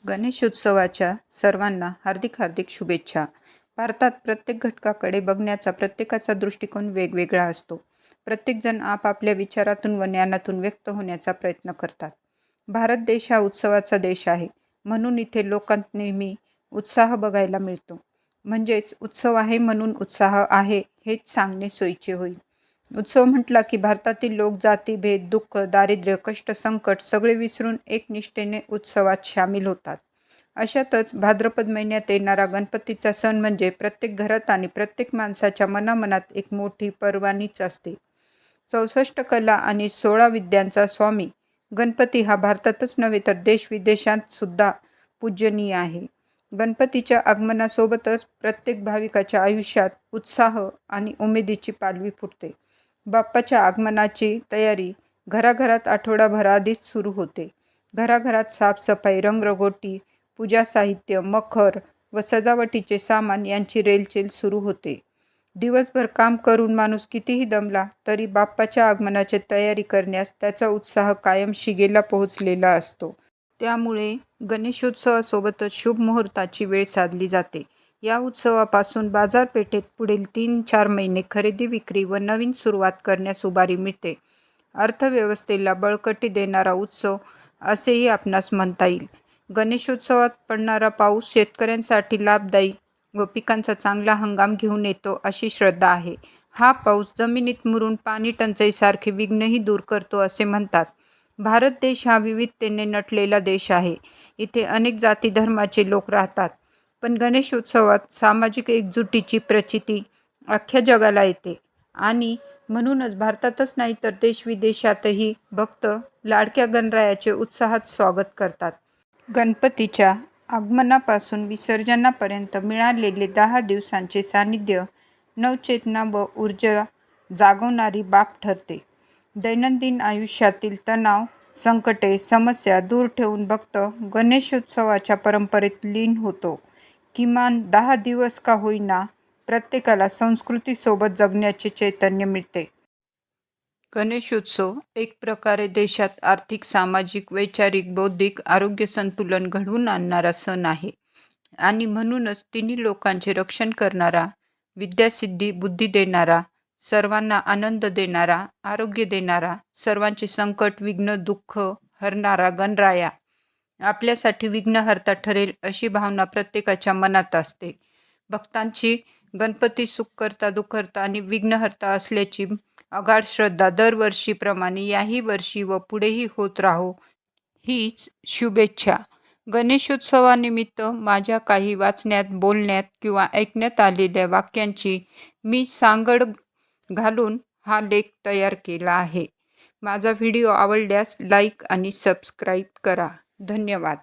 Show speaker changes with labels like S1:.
S1: गणेशोत्सवाच्या सर्वांना हार्दिक हार्दिक शुभेच्छा. भारतात प्रत्येक घटकाकडे बघण्याचा प्रत्येकाचा दृष्टिकोन वेगवेगळा असतो. प्रत्येकजण आपापल्या विचारातून व ज्ञानातून व्यक्त होण्याचा प्रयत्न करतात. भारत देश हा उत्सवाचा देश आहे, म्हणून इथे लोकांत नेहमी उत्साह बघायला मिळतो. म्हणजेच उत्सव आहे म्हणून उत्साह आहे हेच सांगणे सोयीचे होईल. उत्सव म्हटला की भारतातील लोक जाती भेद, दुःख, दारिद्र्य, कष्ट, संकट सगळे विसरून एकनिष्ठेने उत्सवात सामील होतात. अशातच भाद्रपद महिन्यात येणारा गणपतीचा सण म्हणजे प्रत्येक घरात आणि प्रत्येक माणसाच्या मनामनात एक मोठी पर्वणीच असते. 64 कला आणि 16 विद्यांचा स्वामी गणपती हा भारतातच नव्हे तर देश-विदेशात सुद्धा पूजनीय आहे. गणपतीच्या आगमनासोबतच प्रत्येक भाविकाच्या आयुष्यात उत्साह आणि उमेदीची पालवी फुटते. बाप्पाच्या आगमनाची तयारी घराघरात आठवडाभर आधीच सुरू होते. घराघरात साफसफाई, रंगरंगोटी, पूजा साहित्य, मखर व सजावटीचे सामान यांची रेलचेल सुरू होते. दिवसभर काम करून माणूस कितीही दमला तरी बाप्पाच्या आगमनाची तयारी करण्यास त्याचा उत्साह कायम शिगेला पोहोचलेला असतो. त्यामुळे गणेशोत्सवासोबतच शुभ मुहूर्ताची वेळ साधली जाते. या उत्सवापासून बाजारपेठेत पुढील 3-4 महिने खरेदी विक्री व नवीन सुरुवात करण्यास उभारी मिळते. अर्थव्यवस्थेला बळकटी देणारा उत्सव असेही आपणास म्हणता येईल. गणेशोत्सवात पडणारा पाऊस शेतकऱ्यांसाठी लाभदायी व पिकांचा चांगला हंगाम घेऊन येतो अशी श्रद्धा आहे. हा पाऊस जमिनीत मुरून पाणी टंचाईसारखे विघ्नही दूर करतो असे म्हणतात. भारत देश हा विविधतेने नटलेला देश आहे. इथे अनेक जाती धर्माचे लोक राहतात. पण गणेशोत्सवात सामाजिक एकजुटीची प्रचिती अख्ख्या जगाला येते आणि म्हणूनच भारतातच नाही तर देश-विदेशातही भक्त लाडक्या गणरायाचे उत्साहात स्वागत करतात. गणपतीच्या आगमनापासून विसर्जनापर्यंत मिळालेले 10 दिवसांचे सानिध्य नवचेतना व ऊर्जा जागवणारी बाब ठरते. दैनंदिन आयुष्यातील तणाव, संकटे, समस्या दूर ठेवून भक्त गणेशोत्सवाच्या परंपरेत लीन होतो. किमान 10 दिवस का होईना प्रत्येकाला संस्कृतीसोबत जगण्याचे चैतन्य मिळते. गणेशोत्सव एक प्रकारे देशात आर्थिक, सामाजिक, वैचारिक, बौद्धिक आरोग्य संतुलन घडवून आणणारा सण आहे आणि म्हणूनच तिन्ही लोकांचे रक्षण करणारा, विद्यासिद्धी, बुद्धी देणारा, सर्वांना आनंद देणारा, आरोग्य देणारा, सर्वांचे संकट, विघ्न, दुःख हरणारा गणराया आपल्यासाठी विघ्नहर्ता ठरेल अशी भावना प्रत्येकाच्या मनात असते. भक्तांची गणपती सुखकर्ता, दुःखहर्ता आणि विघ्नहर्ता असल्याची अगाढ श्रद्धा दरवर्षीप्रमाणे याही वर्षी व पुढेही होत राहो हीच शुभेच्छा. गणेशोत्सवानिमित्त माझ्या काही वाचण्यात, बोलण्यात किंवा ऐकण्यात आलेल्या वाक्यांची मी सांगड घालून हा लेख तयार केला आहे. माझा व्हिडिओ आवडल्यास लाईक आणि सबस्क्राईब करा. धन्यवाद.